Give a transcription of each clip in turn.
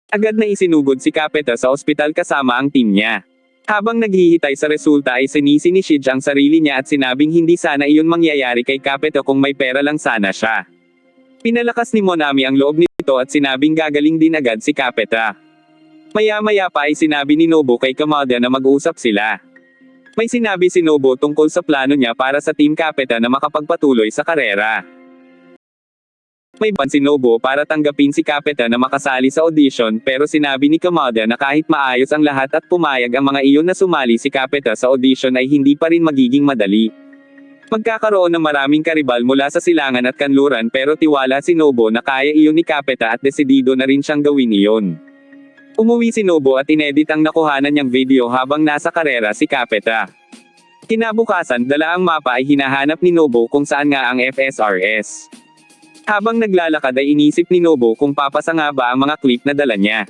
Agad na isinugod si Capeta sa ospital kasama ang team niya. Habang naghihintay sa resulta ay sinisi ni Shij ang sarili niya at sinabing hindi sana iyon mangyayari kay Capeta kung may pera lang sana siya. Pinalakas ni Monami ang loob nito at sinabing gagaling din agad si Capeta. Maya-maya pa ay sinabi ni Nobu kay Kamada na mag-usap sila. May sinabi si Nobu tungkol sa plano niya para sa Team Capeta na makapagpatuloy sa karera. May ban si Nobu para tanggapin si Capeta na makasali sa audition pero sinabi ni Kamada na kahit maayos ang lahat at pumayag ang mga iyon na sumali si Capeta sa audition ay hindi pa rin magiging madali. Magkakaroon ng maraming karibal mula sa silangan at kanluran pero tiwala si Nobu na kaya iyon ni Capeta at desidido na rin siyang gawin iyon. Umuwi si Nobu at inedit ang nakuhanan niyang video habang nasa karera si Capeta. Kinabukasan dala ang mapa ay hinahanap ni Nobu kung saan nga ang FSRS. Habang naglalakad ay inisip ni Nobu kung papasa nga ba ang mga clip na dala niya.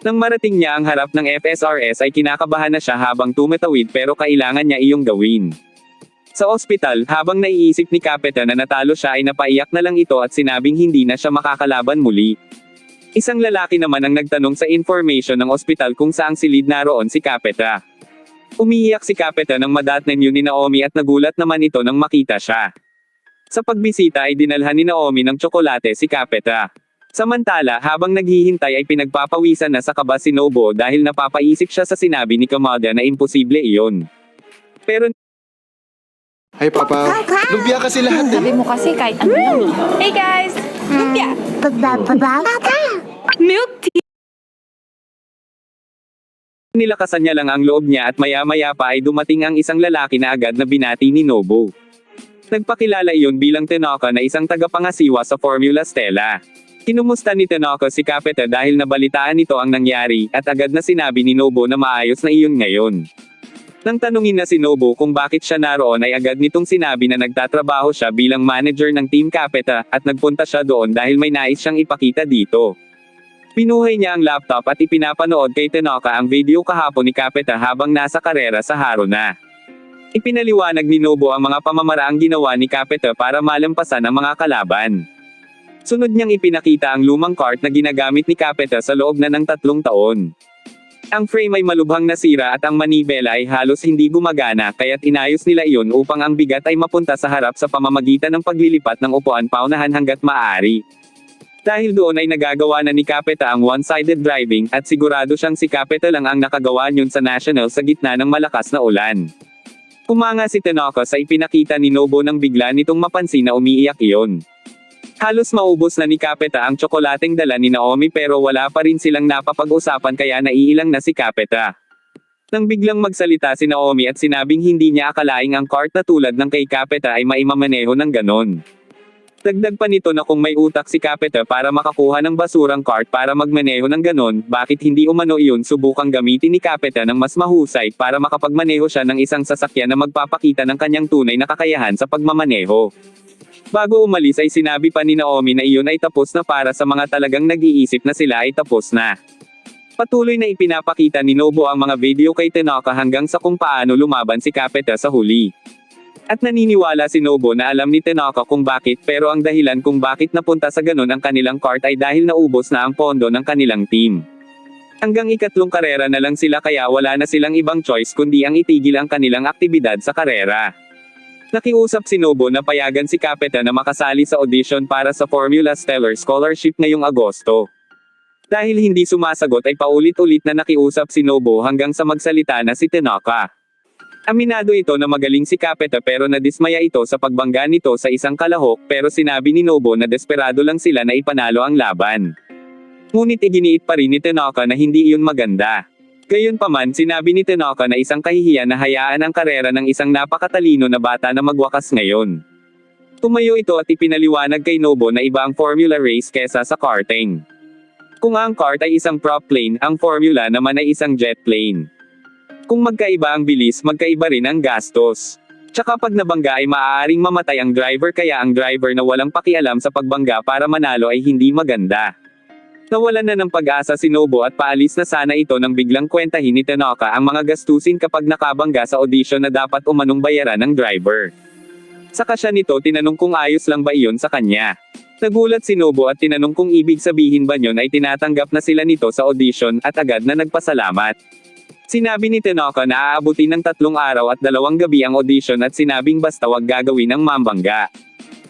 Nang marating niya ang harap ng FSRS ay kinakabahan na siya habang tumatawid pero kailangan niya iyong gawin. Sa ospital, habang naiisip ni Capeta na natalo siya ay napaiyak na lang ito at sinabing hindi na siya makakalaban muli. Isang lalaki naman ang nagtanong sa information ng ospital kung saang silid naroon si Capeta. Umiiyak si Capeta nang madatnan yun ni Naomi at nagulat naman ito nang makita siya. Sa pagbisita ay dinalhan ni Naomi ng tsokolate si Capeta. Samantala, habang naghihintay ay pinagpapawisan na sa kaba si Nobu dahil napapaisip siya sa sinabi ni Kamada na imposible iyon. Pero Hi, Papa. Lumpia kasi lahat eh. Sabi mo kasi kahit ano lang. Hey guys! Lumpia! Milk tea! nilakasan niya lang ang loob niya at maya-maya pa ay dumating ang isang lalaki na agad na binati ni Nobu. Nagpakilala iyon bilang Tanaka na isang tagapangasiwa sa Formula Stella. Kinumusta ni Tanaka si Capeta dahil nabalitaan nito ang nangyari, at agad na sinabi ni Nobu na maayos na iyon ngayon. Nang tanungin na si Nobu kung bakit siya naroon ay agad nitong sinabi na nagtatrabaho siya bilang manager ng Team Capeta, at nagpunta siya doon dahil may nais siyang ipakita dito. Pinuhay niya ang laptop at ipinapanood kay Tanaka ang video kahapon ni Capeta habang nasa karera sa Haruna. Ipinaliwanag ni Nobu ang mga pamamaraang ginawa ni Capeta para malampasan ang mga kalaban. Sunod niyang ipinakita ang lumang kart na ginagamit ni Capeta sa loob na ng 3 taon. Ang frame ay malubhang nasira at ang manibela ay halos hindi gumagana kaya't inayos nila iyon upang ang bigat ay mapunta sa harap sa pamamagitan ng paglilipat ng upuan paunahan hanggat maaari. Dahil doon ay nagagawa na ni Capeta ang one-sided driving at sigurado siyang si Capeta lang ang nakagawa niyon sa national sa gitna ng malakas na ulan. Humanga si Tanaka sa ipinakita ni Nobu nang bigla nitong mapansin na umiiyak iyon. Halos maubos na ni Capeta ang tsokolateng dala ni Naomi pero wala pa rin silang napapag-usapan kaya naiilang na si Capeta. Nang biglang magsalita si Naomi at sinabing hindi niya akalaing ang kart na tulad ng kay Capeta ay maimamaneho ng ganon. Dagdag pa nito na kung may utak si Capeta para makakuha ng basurang kart para magmaneho ng ganon, bakit hindi umano iyon subukang gamitin ni Capeta ng mas mahusay para makapagmaneho siya ng isang sasakyan na magpapakita ng kanyang tunay na kakayahan sa pagmamaneho. Bago umalis ay sinabi pa ni Naomi na iyon ay tapos na para sa mga talagang nag-iisip na sila ay tapos na. Patuloy na ipinapakita ni Nobu ang mga video kay Tanaka hanggang sa kung paano lumaban si Capeta sa huli. At naniniwala si Nobu na alam ni Tanaka kung bakit pero ang dahilan kung bakit napunta sa ganon ang kanilang kart ay dahil naubos na ang pondo ng kanilang team. Hanggang ikatlong karera na lang sila kaya wala na silang ibang choice kundi ang itigil ang kanilang aktibidad sa karera. Nakiusap si Nobu na payagan si Capeta na makasali sa audition para sa Formula Stellar Scholarship ngayong Agosto. Dahil hindi sumasagot ay paulit-ulit na nakiusap si Nobu hanggang sa magsalita na si Tanaka. Aminado ito na magaling si Capeta pero nadismaya ito sa pagbangga nito sa isang kalahok pero sinabi ni Nobu na desperado lang sila na ipanalo ang laban. Ngunit iginiit pa rin ni Tanaka na hindi iyon maganda. Gayunpaman sinabi ni Tanaka na isang kahihiyan na hayaan ang karera ng isang napakatalino na bata na magwakas ngayon. Tumayo ito at ipinaliwanag kay Nobu na iba ang formula race kesa sa karting. Kung ang kart ay isang prop plane, ang formula naman ay isang jet plane. Kung magkaiba ang bilis, magkaiba rin ang gastos. Tsaka pag nabangga ay maaaring mamatay ang driver kaya ang driver na walang pakialam sa pagbangga para manalo ay hindi maganda. Nawalan na ng pag-asa si Nobu at paalis na sana ito nang biglang kwentahin ni Tanaka ang mga gastusin kapag nakabangga sa audition na dapat umanong bayaran ng driver. Saka siya nito tinanong kung ayos lang ba iyon sa kanya. Nagulat si Nobu at tinanong kung ibig sabihin ba niyon ay tinatanggap na sila nito sa audition at agad na nagpasalamat. Sinabi ni Tanaka na aabutin ng 3 araw at 2 gabi ang audition at sinabing basta wag gagawin ang mambangga.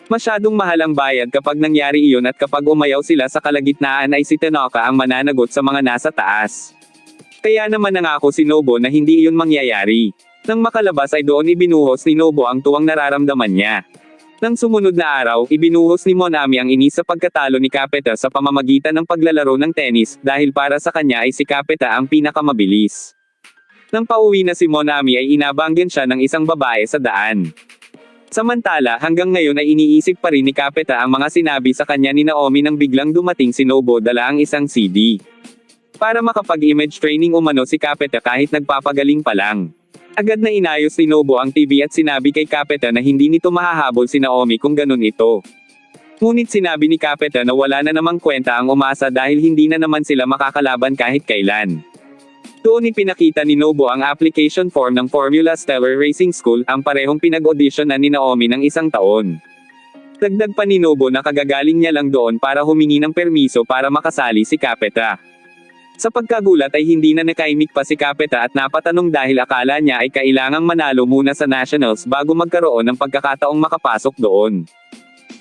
Masyadong mahal ang bayad kapag nangyari iyon at kapag umayaw sila sa kalagitnaan ay si Tanaka ang mananagot sa mga nasa taas. Kaya naman nangako si Nobu na hindi iyon mangyayari. Nang makalabas ay doon ibinuhos ni Nobu ang tuwang nararamdaman niya. Nang sumunod na araw, ibinuhos ni Monami ang inis sa pagkatalo ni Capeta sa pamamagitan ng paglalaro ng tennis dahil para sa kanya ay si Capeta ang pinakamabilis. Nang pauwi na si Monami ay inabanggan siya ng isang babae sa daan. Samantala, hanggang ngayon ay iniisip pa rin ni Capeta ang mga sinabi sa kanya ni Naomi nang biglang dumating si Nobu dala ang isang CD. Para makapag-image training umano si Capeta kahit nagpapagaling pa lang. Agad na inayos ni Nobu ang TV at sinabi kay Capeta na hindi nito mahahabol si Naomi kung ganun ito. Ngunit sinabi ni Capeta na wala na namang kwenta ang umasa dahil hindi na naman sila makakalaban kahit kailan. Doon ipinakita ni Nobu ang application form ng Formula Stellar Racing School, ang parehong pinag-auditionan ni Naomi ng 1 taon. Dagdag pa ni Nobu na kagagaling niya lang doon para humingi ng permiso para makasali si Capeta. Sa pagkagulat ay hindi na nakaimik pa si Capeta at napatanong dahil akala niya ay kailangang manalo muna sa nationals bago magkaroon ng pagkakataong makapasok doon.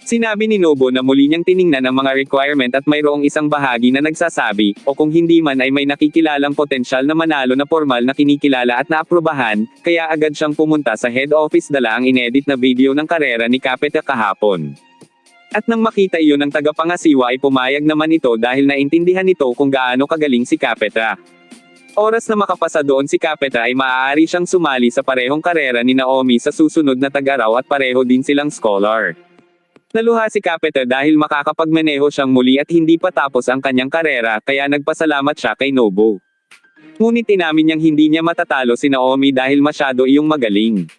Sinabi ni Nobu na muli niyang tiningnan ang mga requirement at mayroong isang bahagi na nagsasabi, o kung hindi man ay may nakikilalang potensyal na manalo na formal na kinikilala at naaprubahan, kaya agad siyang pumunta sa head office dala ang inedit na video ng karera ni Capeta kahapon. At nang makita iyon ng tagapangasiwa ay pumayag naman ito dahil naintindihan nito kung gaano kagaling si Capeta. Oras na makapasa doon si Capeta ay maaari siyang sumali sa parehong karera ni Naomi sa susunod na tag-araw at pareho din silang scholar. Naluha si Capeta dahil makakapagmaneho siyang muli at hindi pa tapos ang kanyang karera kaya nagpasalamat siya kay Nobu. Ngunit inamin niyang hindi niya matatalo si Naomi dahil masyado iyong magaling.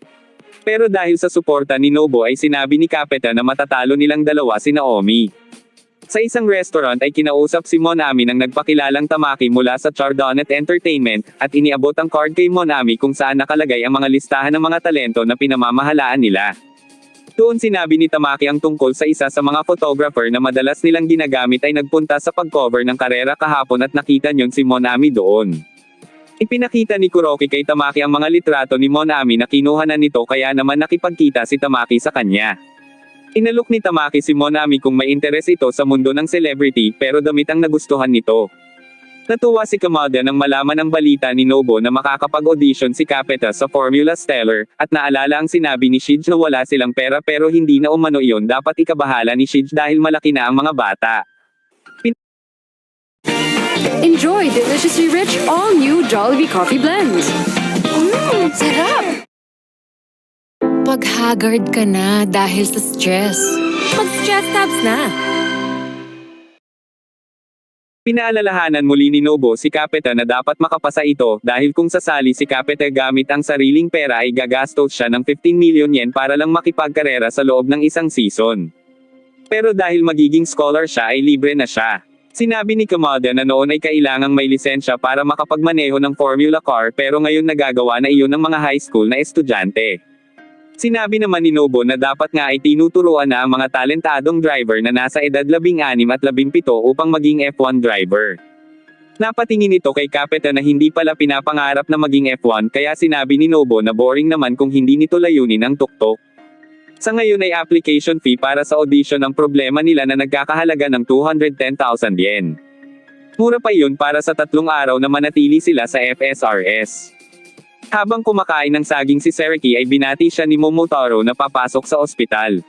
Pero dahil sa suporta ni Nobu ay sinabi ni Capeta na matatalo nilang dalawa si Naomi. Sa isang restaurant ay kinausap si Monami ng nagpakilalang Tamaki mula sa Chardonnay Entertainment, at iniabot ang card kay Monami kung saan nakalagay ang mga listahan ng mga talento na pinamamahalaan nila. Doon sinabi ni Tamaki ang tungkol sa isa sa mga photographer na madalas nilang ginagamit ay nagpunta sa pag-cover ng karera kahapon at nakita niyon si Monami doon. Ipinakita ni Kuroki kay Tamaki ang mga litrato ni Monami na kinuha na nito kaya naman nakipagkita si Tamaki sa kanya. Inalok ni Tamaki si Monami kung may interes ito sa mundo ng celebrity pero damit ang nagustuhan nito. Natuwa si Kamada nang malaman ang balita ni Nobu na makakapag-audition si Capeta sa Formula Stellar, at naalala ang sinabi ni Shige na wala silang pera pero hindi na umano iyon dapat ikabahala ni Shige dahil malaki na ang mga bata. Enjoy deliciously rich all-new Jollibee Coffee Blends. Sarap! Pag haggard ka na dahil sa stress, mag-stress tabs na. Pinaalalahanan muli ni Nobu si Capeta na dapat makapasa ito dahil kung sasali si Capeta gamit ang sariling pera ay gagastos siya ng 15 million yen para lang makipagkarera sa loob ng isang season. Pero dahil magiging scholar siya ay libre na siya. Sinabi ni Kamada na noon ay kailangang may lisensya para makapagmaneho ng Formula Car pero ngayon nagagawa na iyon ng mga high school na estudyante. Sinabi naman ni Nobu na dapat nga ay tinuturuan na ang mga talentadong driver na nasa edad 16 at 17 upang maging F1 driver. Napatingin ito kay Capeta na hindi pala pinapangarap na maging F1 kaya sinabi ni Nobu na boring naman kung hindi nito layunin ang tuktok. Sa ngayon ay application fee para sa audition ang problema nila na nagkakahalaga ng 210,000 yen. Mura pa yun para sa 3 araw na manatili sila sa FSRS. Habang kumakain ng saging si Seriki ay binati siya ni Momotaro na papasok sa ospital.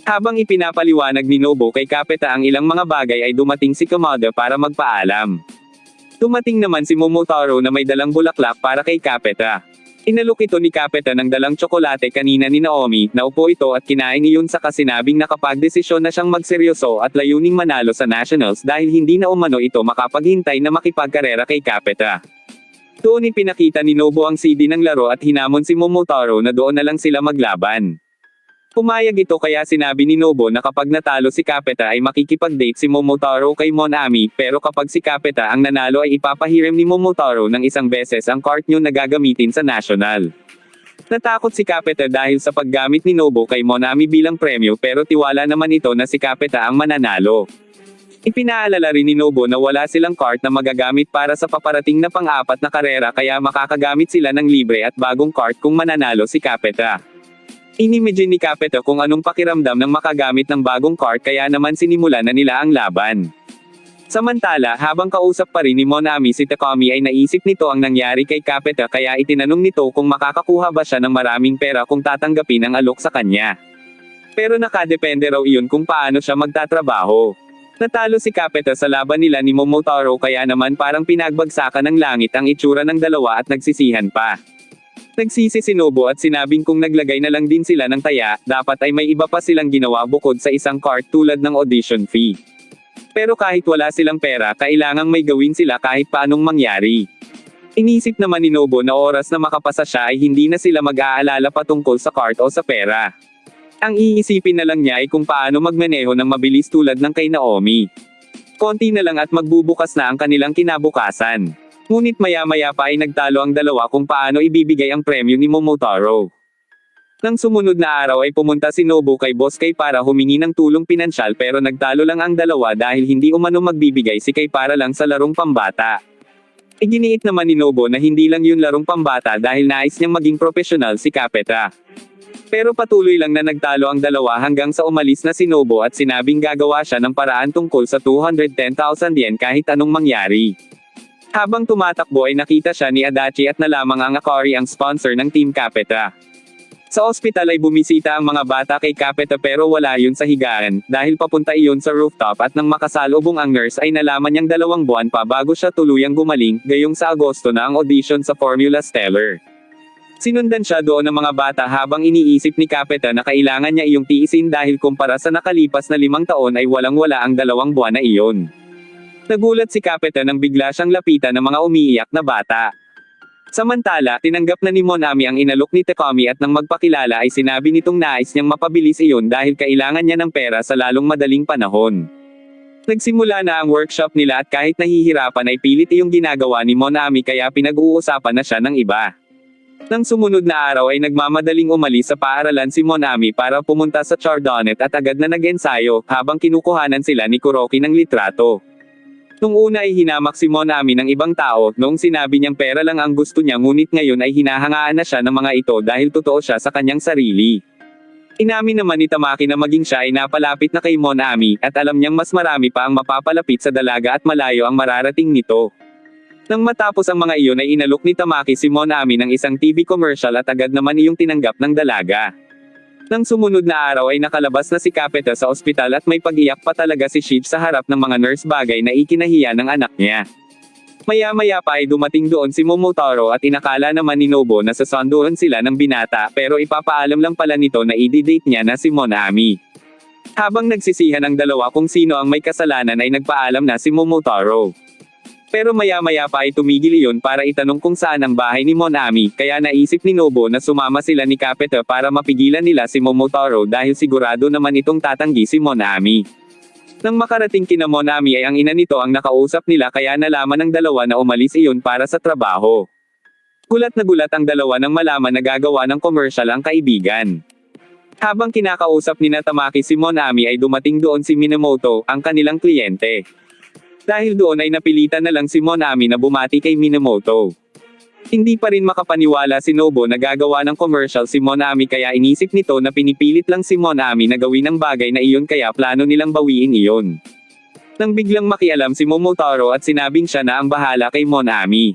Habang ipinapaliwanag ni Nobu kay Capeta ang ilang mga bagay ay dumating si Kamada para magpaalam. Dumating naman si Momotaro na may dalang bulaklak para kay Capeta. Inalok ito ni Capeta ng dalang tsokolate kanina ni Naomi, naupo ito at kinain iyon sa kasinabing nakapagdesisyon na siyang magseryoso at layuning manalo sa nationals dahil hindi na umano ito makapaghintay na makipagkarera kay Capeta. Doon ipinakita ni Nobu ang CD ng laro at hinamon si Momotaro na doon na lang sila maglaban. Pumayag ito kaya sinabi ni Nobu na kapag natalo si Capeta ay makikipag-date si Momotaro kay Monami pero kapag si Capeta ang nanalo ay ipapahiram ni Momotaro ng 1 beses ang cart niyo na gagamitin sa national. Natakot si Capeta dahil sa paggamit ni Nobo kay Monami bilang premyo pero tiwala naman ito na si Capeta ang mananalo. Ipinaalala rin ni Nobo na wala silang cart na magagamit para sa paparating na pang-apat na karera kaya makakagamit sila ng libre at bagong cart kung mananalo si Capeta. Inimagine ni Capeta kung anong pakiramdam ng makagamit ng bagong cart kaya naman sinimulan na nila ang laban. Samantala, habang kausap pa rin ni Monami si Takumi ay naisip nito ang nangyari kay Capeta kaya itinanong nito kung makakakuha ba siya ng maraming pera kung tatanggapin ang alok sa kanya. Pero nakadepende raw iyon kung paano siya magtatrabaho. Natalo si Capeta sa laban nila ni Momotaro kaya naman parang pinagbagsakan ng langit ang itsura ng dalawa at nagsisihan pa. Nagsisi si Nobo at sinabing kung naglagay na lang din sila ng taya, dapat ay may iba pa silang ginawa bukod sa isang cart tulad ng audition fee. Pero kahit wala silang pera, kailangang may gawin sila kahit paanong mangyari. Inisip naman ni Nobo na oras na makapasa siya ay hindi na sila mag-aalala patungkol sa cart o sa pera. Ang iisipin na lang niya ay kung paano magmaneho ng mabilis tulad ng kay Naomi. Konti na lang at magbubukas na ang kanilang kinabukasan. Ngunit maya-maya pa ay nagtalo ang dalawa kung paano ibibigay ang premyo ni Momotaro. Nang sumunod na araw ay pumunta si Nobo kay Boss Kay para humingi ng tulong pinansyal pero nagtalo lang ang dalawa dahil hindi umano magbibigay si Kay para lang sa larong pambata. Iginiit naman ni Nobo na hindi lang yun larong pambata dahil nais niyang maging profesional si Capeta. Pero patuloy lang na nagtalo ang dalawa hanggang sa umalis na si Nobo at sinabing gagawa siya ng paraan tungkol sa 210,000 yen kahit anong mangyari. Habang tumatakbo ay nakita siya ni Adachi at nalamang ang Akari ang sponsor ng Team Capeta. Sa ospital ay bumisita ang mga bata kay Capeta pero wala yun sa higaan, dahil papunta iyon sa rooftop at nang makasalubong ang nurse ay nalaman niyang 2 buwan pa bago siya tuluyang gumaling, gayong sa Agosto na ang audition sa Formula Stellar. Sinundan siya doon ng mga bata habang iniisip ni Capeta na kailangan niya iyong tiisin dahil kumpara sa nakalipas na 5 taon ay walang-wala ang 2 buwan na iyon. Nagulat si Capeta nang bigla siyang lapitan ng mga umiiyak na bata. Samantala, tinanggap na ni Monami ang inalok ni Takumi at nang magpakilala ay sinabi nitong nais niyang mapabilis iyon dahil kailangan niya ng pera sa lalong madaling panahon. Nagsimula na ang workshop nila at kahit nahihirapan ay pilit iyong ginagawa ni Monami kaya pinag-uusapan na siya ng iba. Nang sumunod na araw ay nagmamadaling umalis sa paaralan si Monami para pumunta sa Chardonnay at agad na nag-ensayo habang kinukuhanan sila ni Kuroki ng litrato. Nung una ay hinamak si Monami ng ibang tao, noong sinabi niyang pera lang ang gusto niya ngunit ngayon ay hinahangaan na siya ng mga ito dahil totoo siya sa kanyang sarili. Inamin naman ni Tamaki na maging siya ay napalapit na kay Monami, at alam niyang mas marami pa ang mapapalapit sa dalaga at malayo ang mararating nito. Nang matapos ang mga iyon ay inalok ni Tamaki si Monami ng isang TV commercial at agad naman iyong tinanggap ng dalaga. Nang sumunod na araw ay nakalabas na si Capeta sa ospital at may pag-iyak pa talaga si Shich sa harap ng mga nurse bagay na ikinahiya ng anak niya. Maya-maya pa ay dumating doon si Momotaro at inakala naman ni Nobo na sasanduhan sila ng binata pero ipapaalam lang pala nito na i-date niya na si Monami. Habang nagsisihan ang dalawa kung sino ang may kasalanan ay nagpaalam na si Momotaro. Pero maya-maya pa ay tumigil iyon para itanong kung saan ang bahay ni Monami, kaya naisip ni Nobo na sumama sila ni Capeta para mapigilan nila si Momotaro dahil sigurado naman itong tatanggi si Monami. Nang makarating kina Monami ay ang ina nito ang nakausap nila kaya nalaman ng dalawa na umalis iyon para sa trabaho. Gulat na gulat ang dalawa nang malaman na gagawa ng commercial ang kaibigan. Habang kinakausap ni Tamaki si Monami ay dumating doon si Minamoto, ang kanilang kliyente. Dahil doon ay napilitan na lang si Monami na bumati kay Minamoto. Hindi pa rin makapaniwala si Nobo na gagawa ng commercial si Monami kaya inisip nito na pinipilit lang si Monami na gawin ang bagay na iyon kaya plano nilang bawiin iyon. Nang biglang makialam si Momotaro at sinabing siya na ang bahala kay Monami.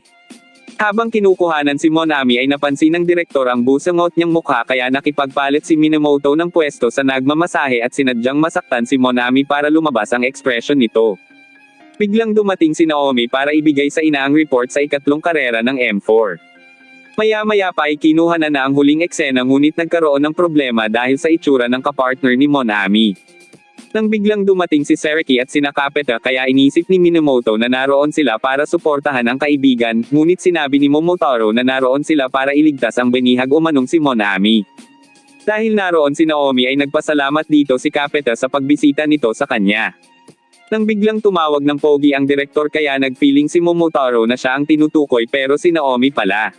Habang kinukuhanan si Monami ay napansin ng direktor ang busangot niyang mukha kaya nakipagpalit si Minamoto ng pwesto sa nagmamasahe at sinadyang masaktan si Monami para lumabas ang ekspresyon nito. Biglang dumating si Naomi para ibigay sa ina ang report sa ikatlong karera ng M4. Maya-maya pa ay kinuha na ang huling eksena ngunit nagkaroon ng problema dahil sa itsura ng kapartner ni Monami. Nang biglang dumating si Seriki at sina Capeta kaya inisip ni Minamoto na naroon sila para suportahan ang kaibigan, ngunit sinabi ni Momotaro na naroon sila para iligtas ang benihag umanong si Monami. Dahil naroon si Naomi ay nagpasalamat dito si Capeta sa pagbisita nito sa kanya. Nang biglang tumawag ng pogi ang direktor kaya nagfeeling si Momotaro na siya ang tinutukoy pero si Naomi pala.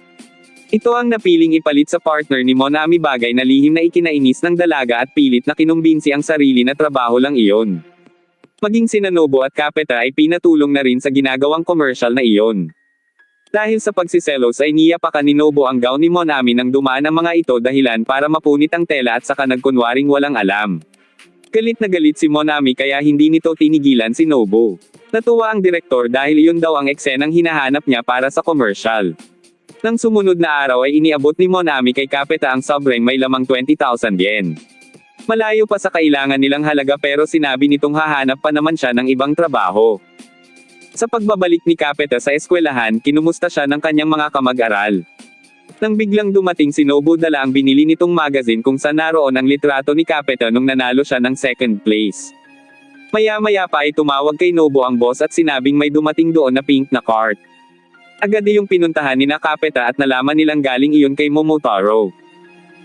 Ito ang napiling ipalit sa partner ni Monami, bagay na lihim na ikinainis ng dalaga at pilit na kinumbinsi ang sarili na trabaho lang iyon. Maging sina Nobo at Capeta ay pinatulong na rin sa ginagawang commercial na iyon. Dahil sa pagsiselos ay niyapakan ni Nobo ang gown ni Monami nang dumaan ang mga ito dahilan para mapunit ang tela at saka nagkunwaring walang alam. Galit na galit si Monami kaya hindi nito tinigilan si Nobo. Natuwa ang direktor dahil iyon daw ang eksenang hinahanap niya para sa commercial. Nang sumunod na araw ay iniabot ni Monami kay Capeta ang sobrang may lamang 20,000 yen. Malayo pa sa kailangan nilang halaga pero sinabi nitong hahanap pa naman siya ng ibang trabaho. Sa pagbabalik ni Capeta sa eskwelahan, kinumusta siya ng kanyang mga kamag-aral. Nang biglang dumating si Nobo, dala ang binili nitong magazine kung saan naroon ang litrato ni Capeta nung nanalo siya ng second place. Maya-maya pa ay tumawag kay Nobo ang boss at sinabing may dumating doon na pink na cart. Agad yung pinuntahan ni Capeta at nalaman nilang galing iyon kay Momotaro.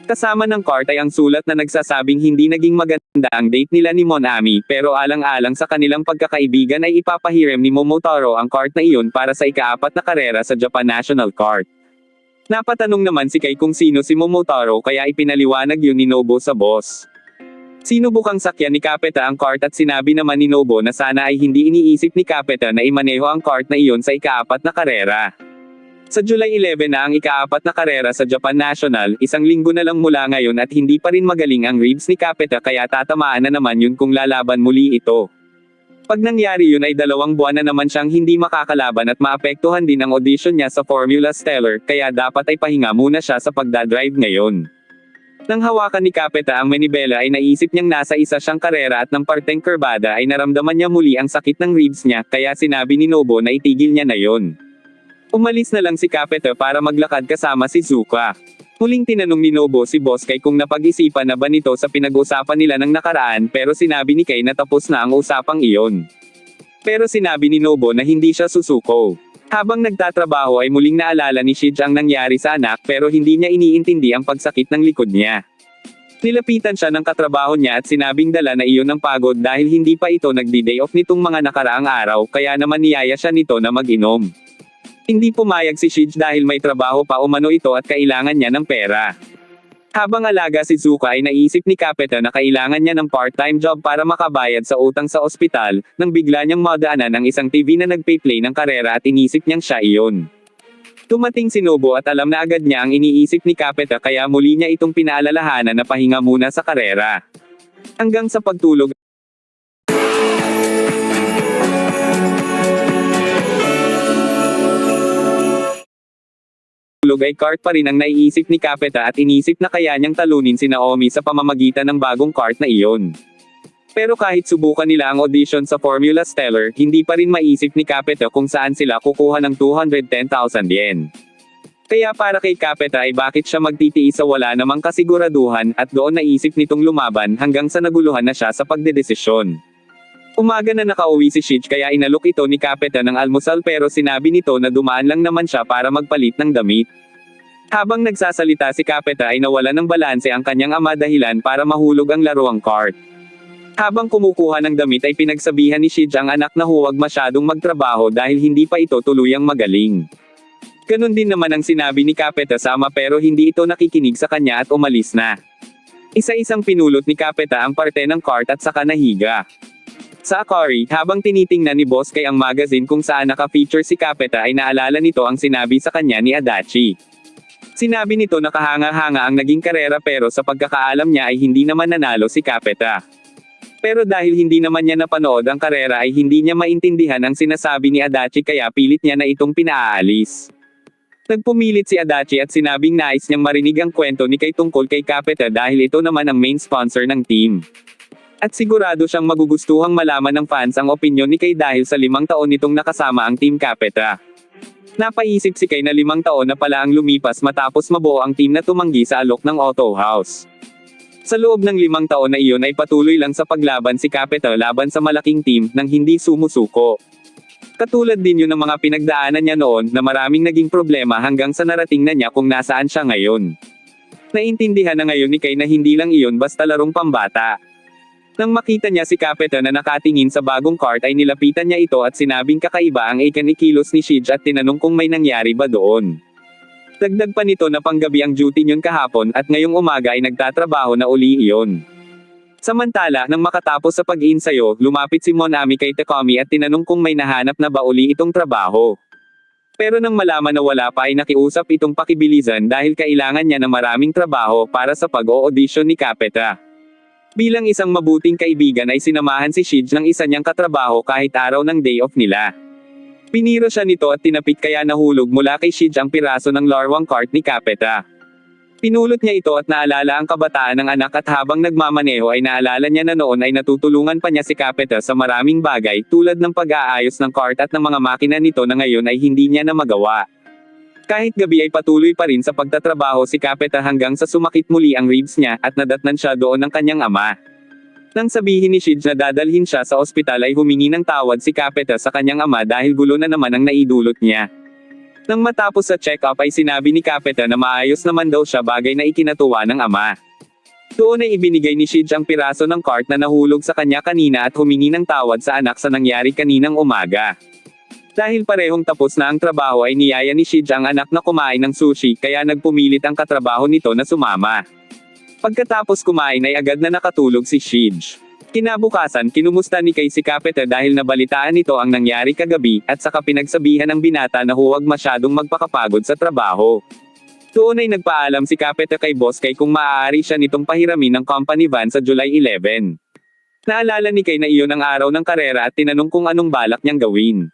Kasama ng cart ay ang sulat na nagsasabing hindi naging maganda ang date nila ni Monami, pero alang-alang sa kanilang pagkakaibigan ay ipapahiram ni Momotaro ang cart na iyon para sa ika-4 na karera sa Japan National Kart. Napatanong naman si Kai kung sino si Momotaro kaya ipinaliwanag yun ni Nobo sa boss. Sinubukang sakyan ni Capeta ang cart at sinabi naman ni Nobo na sana ay hindi iniisip ni Capeta na imaneho ang cart na iyon sa ika-4 na karera. Sa July 11 na ang ika-4 na karera sa Japan National, isang linggo na lang mula ngayon at hindi pa rin magaling ang ribs ni Capeta kaya tatamaan na naman yun kung lalaban muli ito. Pag nangyari yun ay 2 buwan na naman siyang hindi makakalaban at maapektuhan din ang audition niya sa Formula Stellar, kaya dapat ay pahinga muna siya sa pagdadrive ngayon. Nang hawakan ni Capeta ang manibela ay naisip niyang nasa isa siyang karera at ng parteng kurbada ay naramdaman niya muli ang sakit ng ribs niya kaya sinabi ni Nobo na itigil niya na yon. Umalis na lang si Capeta para maglakad kasama si Zuka. Muling tinanong ni Nobo si Boss Kai kung napag-isipan na ba nito sa pinag-usapan nila ng nakaraan pero sinabi ni Kai na tapos na ang usapang iyon. Pero sinabi ni Nobo na hindi siya susuko. Habang nagtatrabaho ay muling naalala ni Shige ang nangyari sa anak pero hindi niya iniintindi ang pagsakit ng likod niya. Nilapitan siya ng katrabaho niya at sinabing dala na iyon ang pagod dahil hindi pa ito nagdi-day off nitong mga nakaraang araw kaya naman niyaya siya nito na mag-inom. Hindi pumayag si Shige dahil may trabaho pa umano ito at kailangan niya ng pera. Habang alaga si Zuka ay naisip ni Capeta na kailangan niya ng part-time job para makabayad sa utang sa ospital, nang bigla niyang madaanan ang isang TV na nagpe-play ng karera at inisip niyang siya iyon. Dumating si Nobo at alam na agad niya ang iniisip ni Capeta kaya muli niya itong pinaalalahanan na pahinga muna sa karera. Hanggang sa pagtulog ay cart pa rin ang naiisip ni Capeta at inisip na kaya niyang talunin si Naomi sa pamamagitan ng bagong cart na iyon. Pero kahit subukan nila ang audition sa Formula Stellar, hindi pa rin maisip ni Capeta kung saan sila kukuha ng 210,000 yen. Kaya para kay Capeta ay bakit siya magtitiis sa wala namang kasiguraduhan at doon naisip nitong lumaban hanggang sa naguluhan na siya sa pagdedesisyon. Umaga na nakauwi si Shige kaya inalok ito ni Capeta ng almusal pero sinabi nito na dumaan lang naman siya para magpalit ng damit. Habang nagsasalita si Capeta ay nawala ng balanse ang kanyang ama dahilan para mahulog ang laruang cart. Habang kumukuha ng damit ay pinagsabihan ni Shige ang anak na huwag masyadong magtrabaho dahil hindi pa ito tuluyang magaling. Ganon din naman ang sinabi ni Capeta sa ama pero hindi ito nakikinig sa kanya at umalis na. Isa-isang pinulot ni Capeta ang parte ng cart at saka nahiga. Sa Akari, habang tinitingnan ni Boss Kai ang magazine kung saan naka-feature si Capeta ay naalala nito ang sinabi sa kanya ni Adachi. Sinabi nito na kahanga-hanga ang naging karera pero sa pagkakaalam niya ay hindi naman nanalo si Capeta. Pero dahil hindi naman niya napanood ang karera ay hindi niya maintindihan ang sinasabi ni Adachi kaya pilit niya na itong pinaalis. Nagpumilit si Adachi at sinabing nais niyang marinig ang kwento ni Kai tungkol kay Capeta dahil ito naman ang main sponsor ng team. At sigurado siyang magugustuhang malaman ng fans ang opinyon ni Kai dahil sa 5 taon nitong nakasama ang Team Capeta. Napaisip si Kai na 5 taon na pala ang lumipas matapos mabuo ang team na tumanggi sa alok ng Auto House. Sa loob ng 5 taon na iyon ay patuloy lang sa paglaban si Capeta laban sa malaking team nang hindi sumusuko. Katulad din yun ng mga pinagdaanan niya noon na maraming naging problema hanggang sa narating na niya kung nasaan siya ngayon. Naintindihan na ngayon ni Kai na hindi lang iyon basta larong pambata. Nang makita niya si Capeta na nakatingin sa bagong cart ay nilapitan niya ito at sinabing kakaiba ang ikinikilos ni Shige at tinanong kung may nangyari ba doon. Dagdag pa nito na panggabi ang duty niyon kahapon at ngayong umaga ay nagtatrabaho na uli iyon. Samantala, nang makatapos sa pag-iinsayo, lumapit si Monami kay Takumi at tinanong kung may nahanap na ba uli itong trabaho. Pero nang malaman na wala pa ay nakiusap itong pakibilisan dahil kailangan niya ng maraming trabaho para sa pag-o-audition ni Capeta. Bilang isang mabuting kaibigan ay sinamahan si Shige ng isa niyang katrabaho kahit araw ng day off nila. Piniro siya nito at tinapik kaya nahulog mula kay Shige ang piraso ng larwang cart ni Capeta. Pinulot niya ito at naalala ang kabataan ng anak at habang nagmamaneho ay naalala niya na noon ay natutulungan pa niya si Capeta sa maraming bagay tulad ng pag-aayos ng cart at ng mga makina nito na ngayon ay hindi niya na magawa. Kahit gabi ay patuloy pa rin sa pagtatrabaho si Capeta hanggang sa sumakit muli ang ribs niya at nadatnan siya doon ng kanyang ama. Nang sabihin ni Shige na dadalhin siya sa ospital ay humingi ng tawad si Capeta sa kanyang ama dahil gulo na naman ang naidulot niya. Nang matapos sa check-up ay sinabi ni Capeta na maayos naman daw siya bagay na ikinatuwa ng ama. Doon ay ibinigay ni Shige ang piraso ng cart na nahulog sa kanya kanina at humingi ng tawad sa anak sa nangyari kaninang umaga. Dahil parehong tapos na ang trabaho ay niyaya ni Shige ang anak na kumain ng sushi kaya nagpumilit ang katrabaho nito na sumama. Pagkatapos kumain ay agad na nakatulog si Shige. Kinabukasan kinumusta ni Kay si Capeta dahil nabalitaan nito ang nangyari kagabi at saka pinagsabihan ng binata na huwag masyadong magpakapagod sa trabaho. Doon ay nagpaalam si Capeta kay Boss Kay kung maaari siya nitong pahiramin ng company van sa July 11. Naalala ni Kay na iyon ang araw ng karera at tinanong kung anong balak niyang gawin.